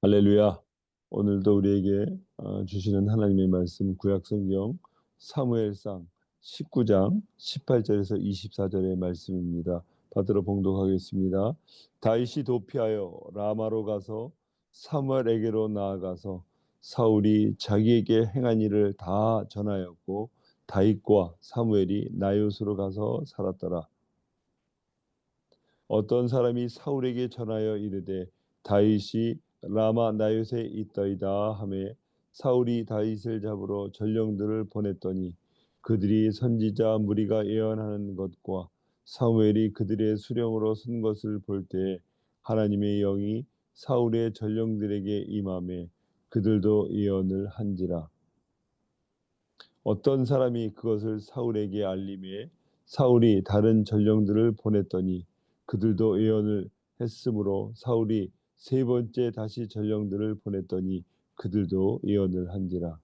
할렐루야. 오늘도 우리에게 주시는 하나님의 말씀 구약성경 사무엘상 19장 18절에서 24절의 말씀입니다. 받들어 봉독하겠습니다. 다윗이 도피하여 라마로 가서 사무엘에게로 나아가서 사울이 자기에게 행한 일을 다 전하였고 다윗과 사무엘이 나요스로 가서 살았더라. 어떤 사람이 사울에게 전하여 이르되 다윗이 라마 나요스에 있더이다 하매 사울이 다윗을 잡으러 전령들을 보냈더니 그들이 선지자 무리가 예언하는 것과 사무엘이 그들의 수령으로 선 것을 볼 때에 하나님의 영이 사울의 전령들에게 임하매 그들도 예언을 한지라. 어떤 사람이 그것을 사울에게 알림해 사울이 다른 전령들을 보냈더니 그들도 예언을 했으므로 사울이 세 번째 다시 전령들을 보냈더니 그들도 예언을 한지라.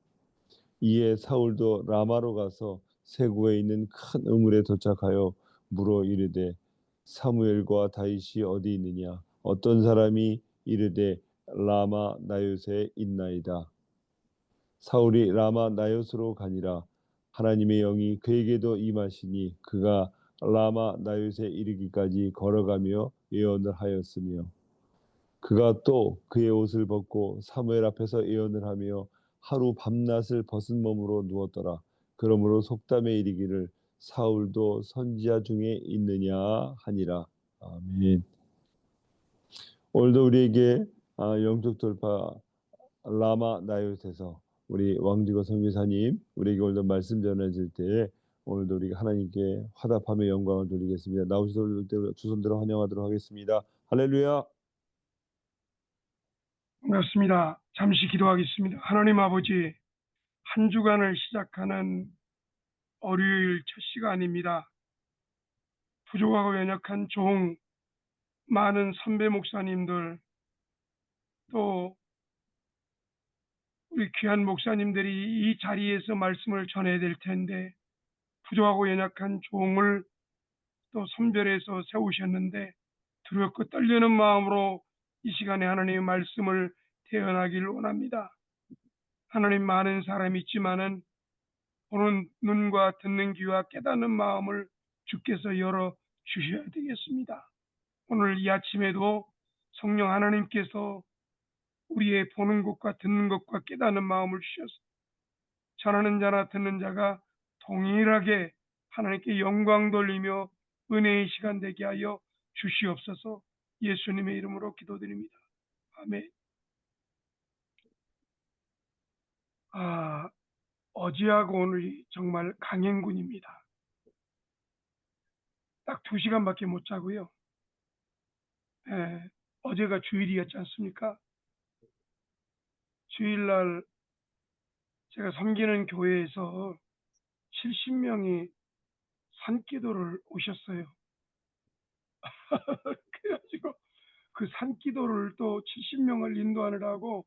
이에 사울도 라마로 가서 세구에 있는 큰 우물에 도착하여 물어 이르되 사무엘과 다윗이 어디 있느냐. 어떤 사람이 이르되 라마 나요스에 있나이다. 사울이 라마 나요스로 가니라. 하나님의 영이 그에게도 임하시니 그가 라마 나요스에 이르기까지 걸어가며 예언을 하였으며 그가 또 그의 옷을 벗고 사무엘 앞에서 예언을 하며 하루 밤낮을 벗은 몸으로 누웠더라. 그러므로 속담에 이르기를 사울도 선지자 중에 있느냐 하니라. 아멘. 오늘도 우리에게 영적 돌파 라마 나요스에서 우리 왕지거 선교사님 우리에게 오늘도 말씀 전해질 때에 오늘도 우리가 하나님께 화답하며 영광을 돌리겠습니다. 나오시도록 두 손들어 환영하도록 하겠습니다. 할렐루야. 반갑습니다. 잠시 기도하겠습니다. 하나님 아버지, 한 주간을 시작하는 월요일 첫 시간입니다. 부족하고 연약한 종, 많은 선배 목사님들, 또 우리 귀한 목사님들이 이 자리에서 말씀을 전해야 될 텐데 부족하고 연약한 종을 또 선별해서 세우셨는데 두렵고 떨리는 마음으로 이 시간에 하나님의 말씀을 대언하기를 원합니다. 하나님, 많은 사람이 있지만은 보는 눈과 듣는 귀와 깨닫는 마음을 주께서 열어 주셔야 되겠습니다. 오늘 이 아침에도 성령 하나님께서 우리의 보는 것과 듣는 것과 깨닫는 마음을 주셔서 전하는 자나 듣는 자가 동일하게 하나님께 영광 돌리며 은혜의 시간 되게 하여 주시옵소서. 예수님의 이름으로 기도드립니다. 아멘. 어제하고 오늘이 정말 강행군입니다. 딱 2시간밖에 못 자고요. 어제가 주일이었지 않습니까? 주일날 제가 섬기는 교회에서 70명이 산기도를 오셨어요. 그래가지고 그 산기도를 또 70명을 인도하느라고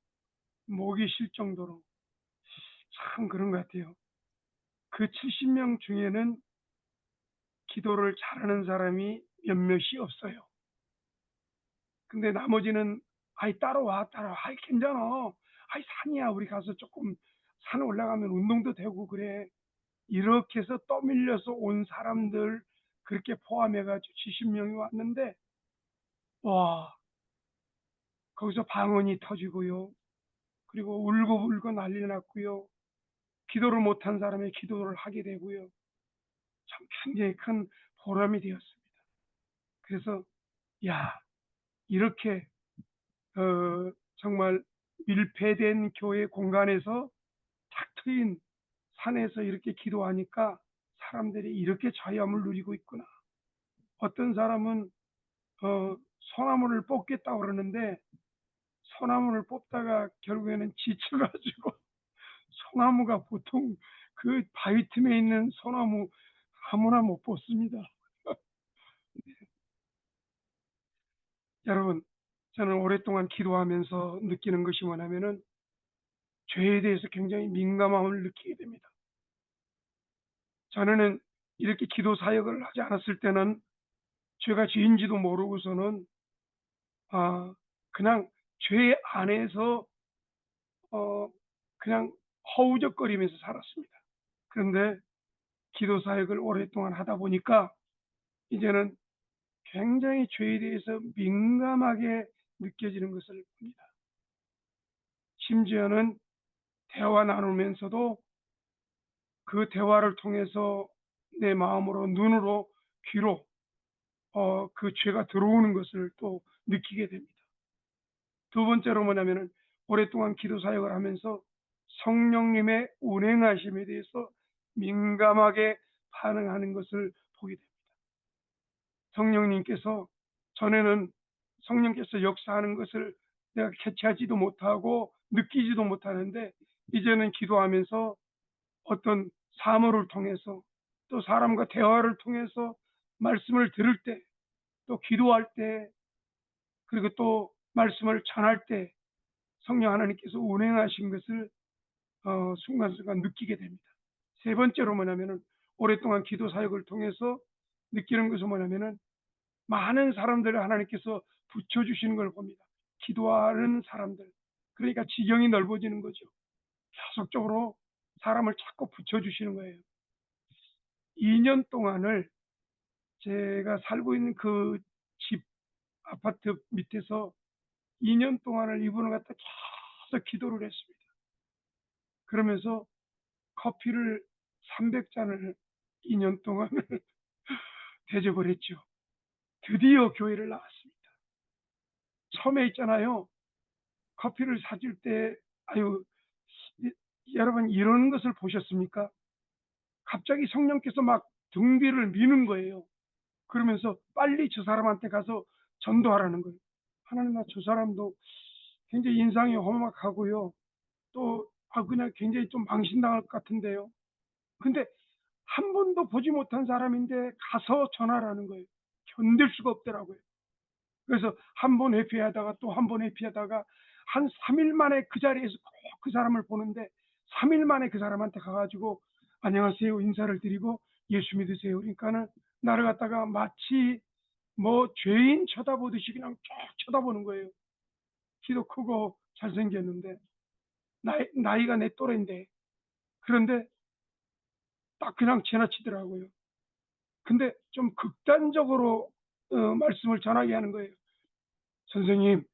목이 쉴 정도로 참 그런 것 같아요. 그 70명 중에는 기도를 잘하는 사람이 몇몇이 없어요. 근데 나머지는 아이 따라와 아이 괜찮아, 아이 산이야, 우리 가서 조금 산 올라가면 운동도 되고 그래, 이렇게 해서 떠밀려서 온 사람들 그렇게 포함해가지고 70명이 왔는데, 와, 거기서 방언이 터지고요, 그리고 울고 난리 났고요, 기도를 못한 사람이 기도를 하게 되고요, 참 굉장히 큰 보람이 되었습니다. 그래서 야, 이렇게 정말 밀폐된 교회 공간에서 탁 트인 산에서 이렇게 기도하니까 사람들이 이렇게 자유함을 누리고 있구나. 어떤 사람은 소나무를 뽑겠다고 그러는데 소나무를 뽑다가 결국에는 지쳐가지고 소나무가 보통 그 바위 틈에 있는 소나무 아무나 못 뽑습니다. 여러분, 저는 오랫동안 기도하면서 느끼는 것이 뭐냐면은 죄에 대해서 굉장히 민감함을 느끼게 됩니다. 전에는 이렇게 기도 사역을 하지 않았을 때는 죄가 죄인지도 모르고서는 그냥 죄 안에서 그냥 허우적거리면서 살았습니다. 그런데 기도 사역을 오랫동안 하다 보니까 이제는 굉장히 죄에 대해서 민감하게 느껴지는 것을 봅니다. 심지어는 대화 나누면서도 그 대화를 통해서 내 마음으로, 눈으로, 귀로 그 죄가 들어오는 것을 또 느끼게 됩니다. 두 번째로 뭐냐면은 오랫동안 기도 사역을 하면서 성령님의 운행하심에 대해서 민감하게 반응하는 것을 보게 됩니다. 성령님께서, 전에는 성령께서 역사하는 것을 내가 캐치하지도 못하고 느끼지도 못하는데, 이제는 기도하면서 어떤 사물을 통해서, 또 사람과 대화를 통해서, 말씀을 들을 때, 또 기도할 때, 그리고 또 말씀을 전할 때 성령 하나님께서 운행하신 것을 순간순간 느끼게 됩니다. 세 번째로 뭐냐면은 오랫동안 기도 사역을 통해서 느끼는 것은 뭐냐면은 많은 사람들을 하나님께서 붙여주시는 걸 봅니다. 기도하는 사람들. 그러니까 지경이 넓어지는 거죠. 계속적으로 사람을 자꾸 붙여주시는 거예요. 2년 동안을 제가 살고 있는 그 집, 아파트 밑에서 2년 동안을 이분을 갖다 계속 기도를 했습니다. 그러면서 커피를 300잔을 2년 동안 대접을 했죠. 드디어 교회를 나왔습니다. 처음에 있잖아요. 커피를 사줄 때, 아유, 여러분 이런 것을 보셨습니까? 갑자기 성령께서 막 등비를 미는 거예요. 그러면서 빨리 저 사람한테 가서 전도하라는 거예요. 하나님, 나 저 사람도 굉장히 인상이 험악하고요. 또, 그냥 굉장히 좀 망신당할 것 같은데요. 근데 한 번도 보지 못한 사람인데 가서 전하라는 거예요. 견딜 수가 없더라고요. 그래서 한 번 회피하다가 또 한 번 회피하다가 한 3일 만에 그 자리에서 꼭 그 사람을 보는데, 3일 만에 그 사람한테 가가지고 안녕하세요 인사를 드리고 예수 믿으세요. 그러니까는 나를 갖다가 마치 뭐 죄인 쳐다보듯이 그냥 쭉 쳐다보는 거예요. 키도 크고 잘생겼는데, 나이가 내 또래인데. 그런데 딱 그냥 지나치더라고요. 근데 좀 극단적으로 말씀을 전하게 하는 거예요. 선생님,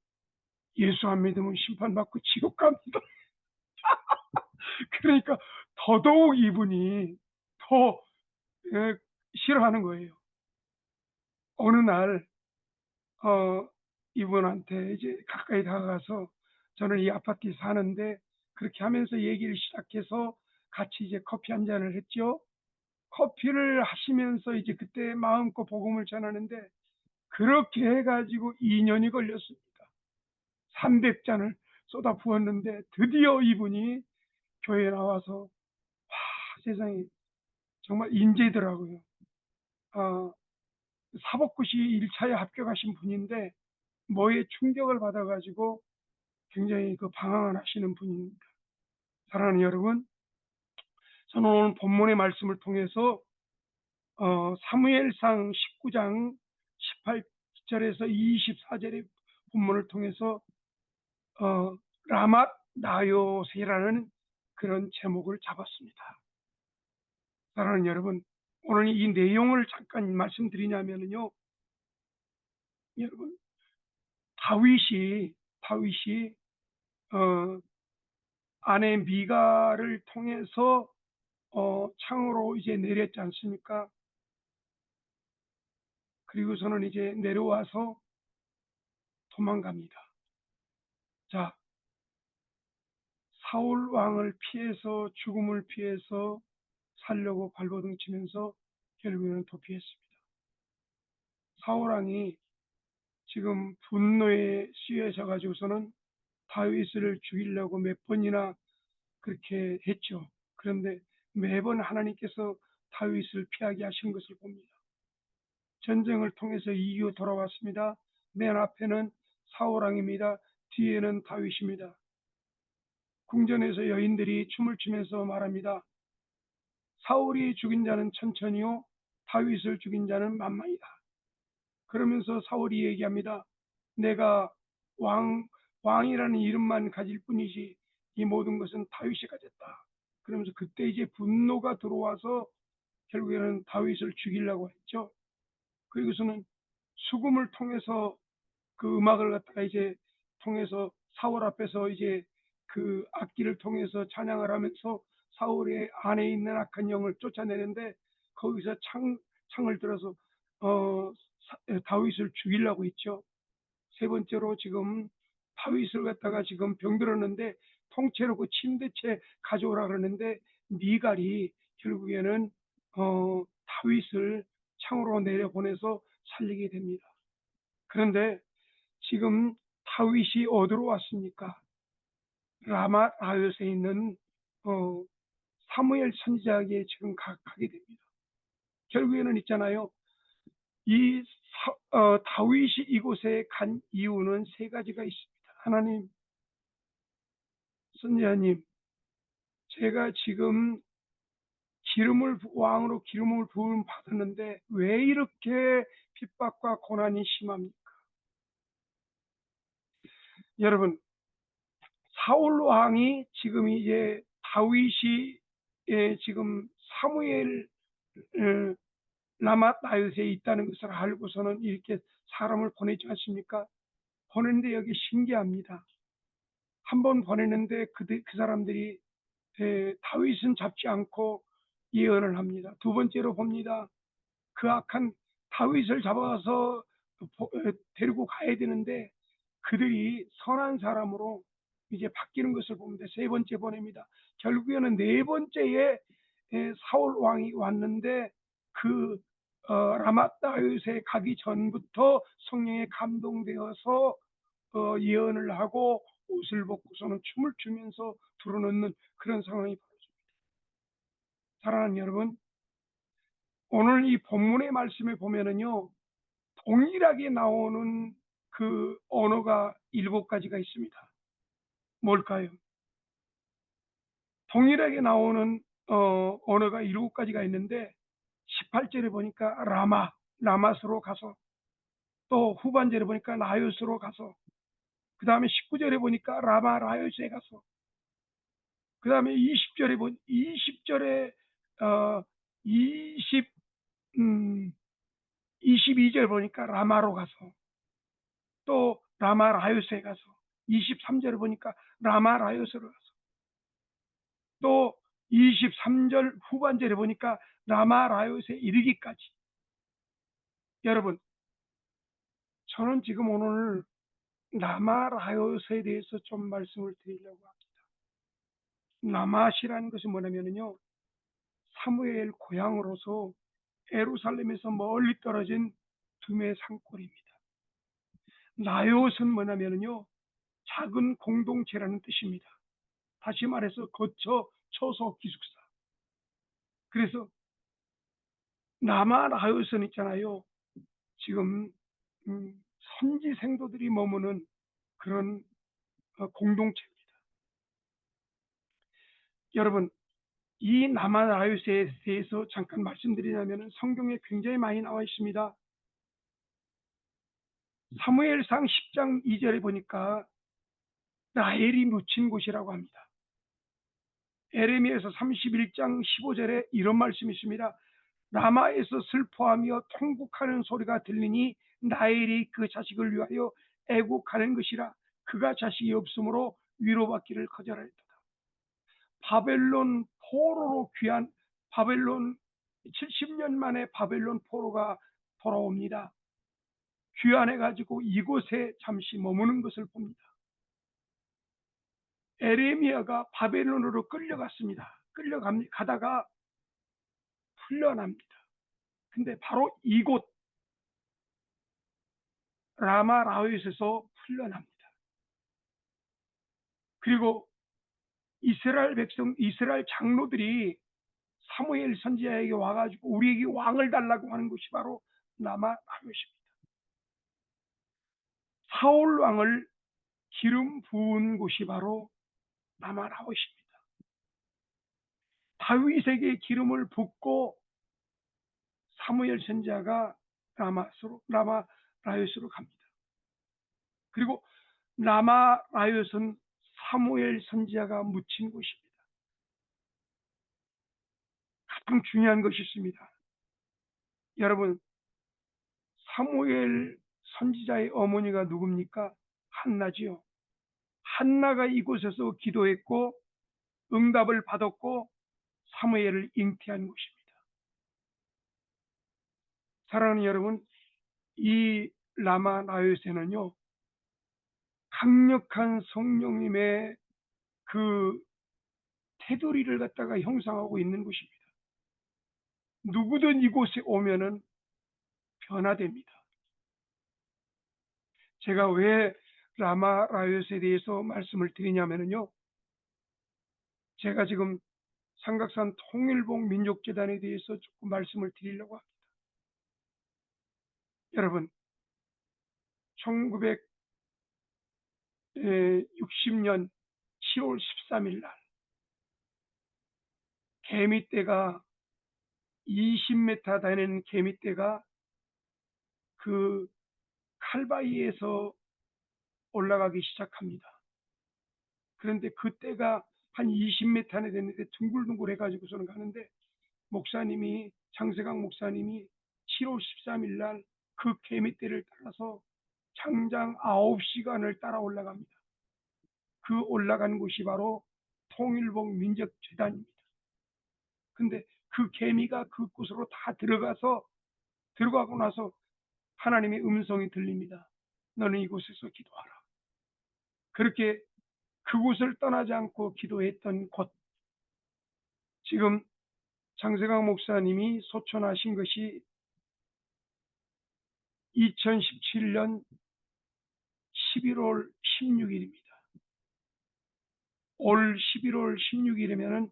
예수 안 믿으면 심판받고 지옥 갑니다. 그러니까 더더욱 이분이 더 싫어하는 거예요. 어느 날 이분한테 이제 가까이 다가가서, 저는 이 아파트에 사는데, 그렇게 하면서 얘기를 시작해서 같이 이제 커피 한 잔을 했죠. 커피를 하시면서 이제 그때 마음껏 복음을 전하는데, 그렇게 해가지고 2년이 걸렸습니다. 300잔을 쏟아 부었는데 드디어 이분이 교회에 나와서, 세상에 정말 인재더라고요. 사법고시 1차에 합격하신 분인데 뭐에 충격을 받아가지고 굉장히 그 방황을 하시는 분입니다. 사랑하는 여러분, 저는 오늘 본문의 말씀을 통해서 사무엘상 19장 18절에서 24절의 본문을 통해서 라맛 나요세라는 그런 제목을 잡았습니다. 사랑하는 여러분, 오늘 이 내용을 잠깐 말씀드리냐면요, 여러분, 다윗이 아내 미가를 통해서 창으로 이제 내렸지 않습니까? 그리고서는 이제 내려와서 도망갑니다. 자, 사울 왕을 피해서, 죽음을 피해서 살려고 발버둥 치면서 결국에는 도피했습니다. 사울 왕이 지금 분노에 씌여져 가지고서는 다윗을 죽이려고 몇 번이나 그렇게 했죠. 그런데 매번 하나님께서 다윗을 피하게 하신 것을 봅니다. 전쟁을 통해서 이기고 돌아왔습니다. 맨 앞에는 사울 왕입니다. 뒤에는 다윗입니다. 궁전에서 여인들이 춤을 추면서 말합니다. 사울이 죽인 자는 천천히요, 다윗을 죽인 자는 만만이다. 그러면서 사울이 얘기합니다. 내가 왕 왕이라는 이름만 가질 뿐이지 이 모든 것은 다윗이 가졌다. 그러면서 그때 이제 분노가 들어와서 결국에는 다윗을 죽이려고 했죠. 그리고서는 수금을 통해서 그 음악을 갖다가 이제 통해서 사울 앞에서 이제 그 악기를 통해서 찬양을 하면서 사울의 안에 있는 악한 영을 쫓아내는데 거기서 창을 들어서 다윗을 죽이려고 했죠. 세 번째로 지금 다윗을 갖다가 지금 병들었는데 통째로 그 침대째 가져오라 그러는데 미갈이 결국에는 다윗을 창으로 내려보내서 살리게 됩니다. 그런데 지금 다윗이 어디로 왔습니까? 라마라요스에 있는 사무엘 선지자에게 지금 가게 됩니다. 결국에는 있잖아요. 다윗이 이곳에 간 이유는 세 가지가 있습니다. 하나님, 선지자님, 제가 지금 왕으로 기름을 부음 받았는데 왜 이렇게 핍박과 고난이 심합니까? 여러분, 사울 왕이 지금 이제 다윗이 지금 사무엘 라마다윗에 있다는 것을 알고서는 이렇게 사람을 보내지 않습니까? 보냈는데 여기 신기합니다. 한 번 보냈는데 그 사람들이 다윗은 잡지 않고 예언을 합니다. 두 번째로 봅니다. 그 악한 다윗을 잡아서 데리고 가야 되는데 그들이 선한 사람으로 이제 바뀌는 것을 봅니다. 세 번째 보냅니다. 결국에는 네 번째에 사울 왕이 왔는데 그 라마다윗에 가기 전부터 성령에 감동되어서 예언을 하고 옷을 벗고서는 춤을 추면서 불어넣는 그런 상황이 벌어집니다. 사랑하는 여러분, 오늘 이 본문의 말씀에 보면은요, 동일하게 나오는 그 언어가 7가지가 있습니다. 뭘까요? 동일하게 나오는 언어가 7가지가 있는데 18절에 보니까 라마스로 가서, 또 후반절에 보니까 라요스로 가서, 그 다음에 19절에 보니까 라요스에 가서, 그 다음에 20절에 20 22절 보니까 라마로 가서, 또 라마 라요스에 가서, 23절에 보니까 라마 라요스로 가서, 또 23절 후반절에 보니까 라마 라요스에 이르기까지. 여러분, 저는 지금 오늘 라마 라요스에 대해서 좀 말씀을 드리려고 합니다. 라마시라는 것이 뭐냐면요, 사무엘 고향으로서 예루살렘에서 멀리 떨어진 두메 산골입니다. 라요스는 뭐냐면요, 작은 공동체라는 뜻입니다. 다시 말해서 거처, 초소, 기숙사. 그래서 라마라요스는 있잖아요, 지금 선지 생도들이 머무는 그런 공동체입니다. 여러분, 이 라마라요스에 대해서 잠깐 말씀드리자면 성경에 굉장히 많이 나와 있습니다. 사무엘상 10장 2절에 보니까 라헬이 묻힌 곳이라고 합니다. 에레미야서 31장 15절에 이런 말씀이 있습니다. 라마에서 슬퍼하며 통곡하는 소리가 들리니 라헬이 그 자식을 위하여 애곡하는 것이라. 그가 자식이 없으므로 위로받기를 거절하였다. 바벨론 포로로 귀한 바벨론 70년 만에 바벨론 포로가 돌아옵니다. 귀환해 가지고 이곳에 잠시 머무는 것을 봅니다. 에레미야가 바벨론으로 끌려갔습니다. 끌려가다가 풀려납니다. 근데 바로 이곳 라마라윗에서 풀려납니다. 그리고 이스라엘 장로들이 사무엘 선지자에게 와가지고 우리에게 왕을 달라고 하는 것이 바로 라마라윗입니다. 사울 왕을 기름 부은 곳이 바로 라마라윗입니다. 다윗에게 기름을 붓고 사무엘 선지자가 라마라윗으로 갑니다. 그리고 라마 라이엇은 사무엘 선지자가 묻힌 곳입니다. 가장 중요한 것이 있습니다. 여러분, 사무엘 선지자의 어머니가 누굽니까? 한나지요. 한나가 이곳에서 기도했고 응답을 받았고 사무엘을 잉태한 곳입니다. 사랑하는 여러분, 이 라마 나요세는요, 강력한 성령님의 그 테두리를 갖다가 형성하고 있는 곳입니다. 누구든 이곳에 오면은 변화됩니다. 제가 왜 라마 라요스에 대해서 말씀을 드리냐면요, 제가 지금 삼각산 통일봉 민족재단에 대해서 조금 말씀을 드리려고 합니다. 여러분, 1960년 7월 13일 날 개미떼가 20m 다니는 개미떼가 그 칼바위에서 올라가기 시작합니다. 그런데 그 떼가 한 20m나 됐는데 둥글둥글 해가지고서는 가는데, 목사님이, 장세강 목사님이 7월 13일 날 그 개미떼를 따라서 장장 9시간을 따라 올라갑니다. 그 올라간 곳이 바로 통일봉 민족재단입니다. 근데 그 개미가 그곳으로 다 들어가고 나서 하나님의 음성이 들립니다. 너는 이곳에서 기도하라. 그렇게 그곳을 떠나지 않고 기도했던 곳, 지금 장세강 목사님이 소천하신 것이 2017년 11월 16일입니다. 올 11월 16일이면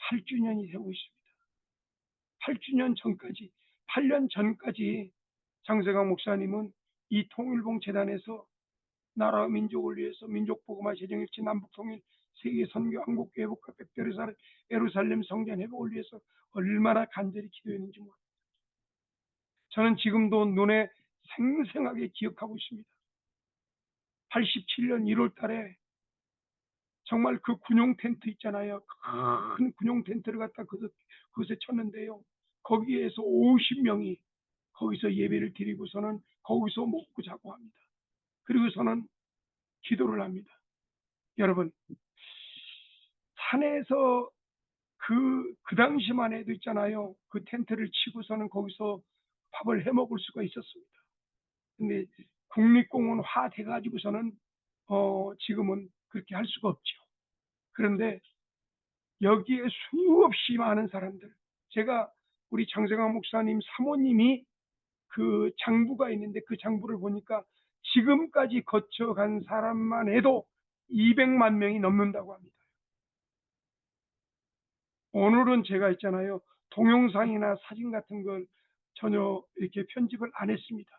8주년이 되고 있습니다. 8주년 전까지, 8년 전까지 장세강 목사님은 이 통일봉 재단에서 나라와 민족을 위해서 민족복음화 재정일치 남북통일 세계선교 한국교회 복합 백대르사람 예루살렘 성전 회복을 위해서 얼마나 간절히 기도했는지 모릅니다. 저는 지금도 눈에 생생하게 기억하고 있습니다. 87년 1월 달에 정말 그 군용 텐트 있잖아요. 큰 군용 텐트를 갖다 그것에 쳤는데요. 거기에서 50명이 거기서 예배를 드리고서는 거기서 먹고 자고 합니다. 그리고서는 기도를 합니다. 여러분, 산에서 그 당시만 해도 있잖아요. 그 텐트를 치고서는 거기서 밥을 해 먹을 수가 있었습니다. 근데 국립공원화 돼가지고서는 지금은 그렇게 할 수가 없죠. 그런데 여기에 수없이 많은 사람들, 제가 우리 장세강 목사님 사모님이 그 장부가 있는데 그 장부를 보니까 지금까지 거쳐간 사람만 해도 200만 명이 넘는다고 합니다. 오늘은 제가 있잖아요, 동영상이나 사진 같은 걸 전혀 이렇게 편집을 안 했습니다.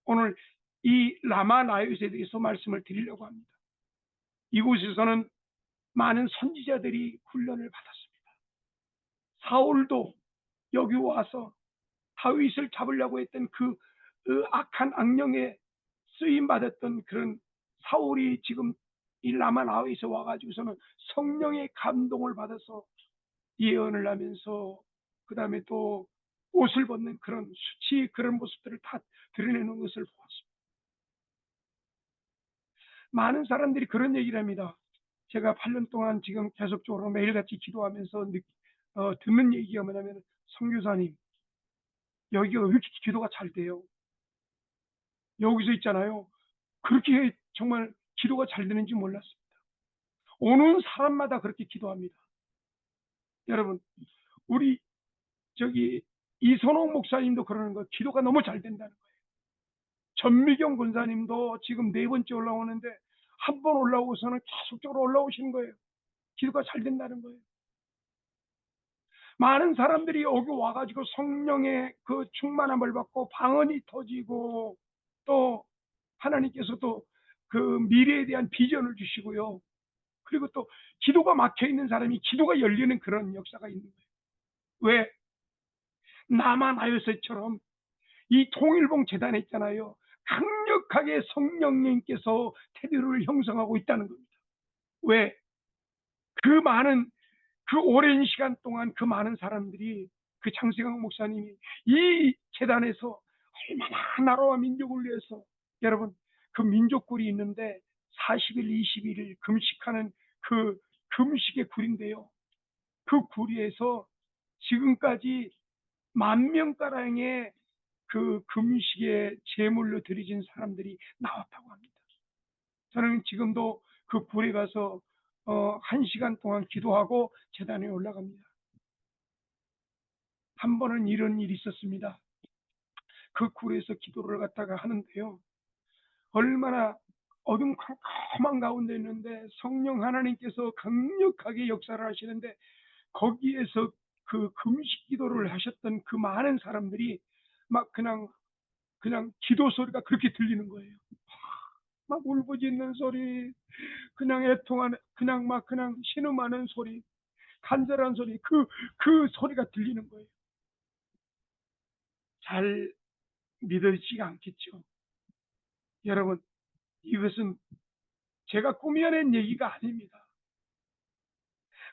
오늘 이 라마 나요스에 대해서 말씀을 드리려고 합니다. 이곳에서는 많은 선지자들이 훈련을 받았습니다. 사울도 여기 와서 다윗을 잡으려고 했던 그 악한 악령에 쓰임 받았던 그런 사울이 지금 이 라마 나요스에 와가지고서는 성령의 감동을 받아서 예언을 하면서 그 다음에 또 옷을 벗는 그런 수치, 그런 모습들을 다 드러내는 것을 보았습니다. 많은 사람들이 그런 얘기를 합니다. 제가 8년 동안 지금 계속적으로 매일같이 기도하면서 듣는 얘기가 뭐냐면, 선교사님, 여기가 왜 이렇게 기도가 잘 돼요? 여기서 있잖아요, 그렇게 정말 기도가 잘 되는지 몰랐습니다. 오는 사람마다 그렇게 기도합니다. 여러분, 우리 이선홍 목사님도 그러는 거예요. 기도가 너무 잘 된다는 거예요. 전미경 권사님도 지금 4번째 올라오는데 한 번 올라오고서는 계속적으로 올라오시는 거예요. 기도가 잘 된다는 거예요. 많은 사람들이 여기 와가지고 성령의 그 충만함을 받고 방언이 터지고, 또 하나님께서 또 그 미래에 대한 비전을 주시고요. 그리고 또 기도가 막혀 있는 사람이 기도가 열리는 그런 역사가 있는 거예요. 왜? 남한 하요세처럼 이 통일봉 재단에 있잖아요, 강력하게 성령님께서 테두리를 형성하고 있다는 겁니다. 왜? 그 오랜 시간 동안 그 많은 사람들이, 그 장세강 목사님이 이 재단에서 얼마나 나라와 민족을 위해서, 여러분, 그 민족굴이 있는데 40일, 21일 금식하는 그 금식의 굴인데요. 그 굴에서 지금까지 10,000명가량의 그 금식에 제물로 드려진 사람들이 나왔다고 합니다. 저는 지금도 그 굴에 가서 1시간 동안 기도하고 제단에 올라갑니다. 한 번은 이런 일이 있었습니다. 그 굴에서 기도를 갖다가 하는데요. 얼마나 어둠 캄캄한 가운데 있는데 성령 하나님께서 강력하게 역사를 하시는데, 거기에서 그 금식 기도를 하셨던 그 많은 사람들이 막 그냥 기도 소리가 그렇게 들리는 거예요. 막 울부짖는 소리, 그냥 애통하는, 그냥 신음하는 소리, 간절한 소리, 그 소리가 들리는 거예요. 잘 믿어지지가 않겠죠. 여러분, 이것은 제가 꾸며낸 얘기가 아닙니다.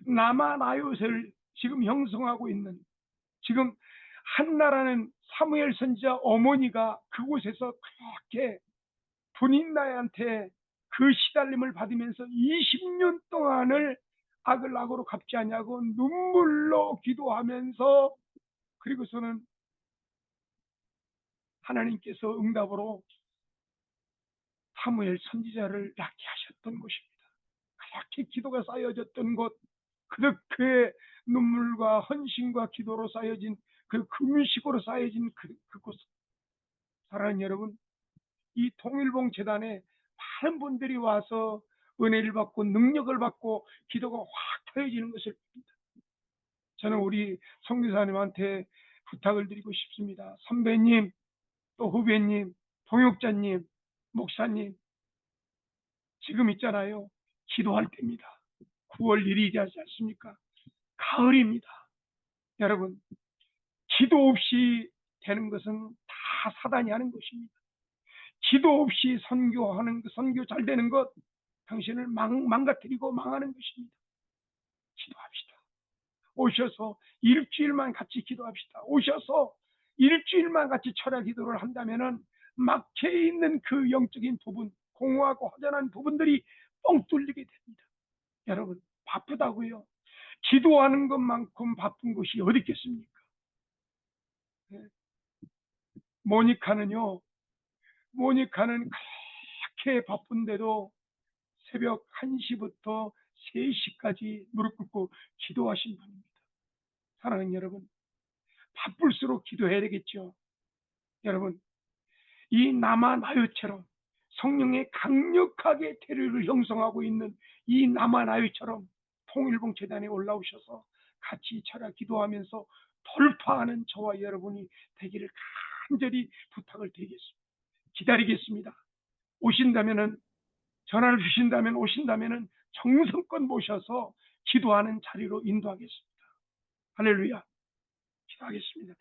남아나요를 지금 형성하고 있는, 지금 한나라는 사무엘 선지자 어머니가 그곳에서 그렇게 분인나이한테 그 시달림을 받으면서 20년 동안을 악을 악으로 갚지 않냐고 눈물로 기도하면서, 그리고서는 하나님께서 응답으로 사무엘 선지자를 낳게 하셨던 곳입니다. 그렇게 기도가 쌓여졌던 곳, 그렇게 눈물과 헌신과 기도로 쌓여진, 그 금식으로 쌓여진 그곳. 사랑하는 여러분, 이 통일봉 재단에 많은 분들이 와서 은혜를 받고 능력을 받고 기도가 확 터져지는 것을 봅니다. 저는 우리 선교사님한테 부탁을 드리고 싶습니다. 선배님, 또 후배님, 동역자님, 목사님, 지금 있잖아요. 기도할 때입니다. 9월 1일이지 않습니까? 가을입니다. 여러분, 기도 없이 되는 것은 다 사단이 하는 것입니다. 기도 없이 선교 잘 되는 것, 당신을 망가뜨리고 망하는 것입니다. 기도합시다. 오셔서 일주일만 같이 기도합시다. 오셔서 일주일만 같이 철야 기도를 한다면은 막혀 있는 그 영적인 부분, 공허하고 허전한 부분들이 뻥 뚫리게 됩니다. 여러분, 바쁘다고요. 기도하는 것만큼 바쁜 것이 어디 있겠습니까? 네. 모니카는 그렇게 바쁜데도 새벽 1시부터 3시까지 무릎 꿇고 기도하신 분입니다. 사랑하는 여러분, 바쁠수록 기도해야 되겠죠. 여러분, 이 남아나요처럼 성령의 강력하게 테러를 형성하고 있는 이 남아나요처럼 통일봉 재단에 올라오셔서 같이 철야 기도하면서 돌파하는 저와 여러분이 되기를 간절히 부탁을 드리겠습니다. 기다리겠습니다. 오신다면은, 전화를 주신다면, 오신다면은 정성껏 모셔서 기도하는 자리로 인도하겠습니다. 할렐루야. 기도하겠습니다.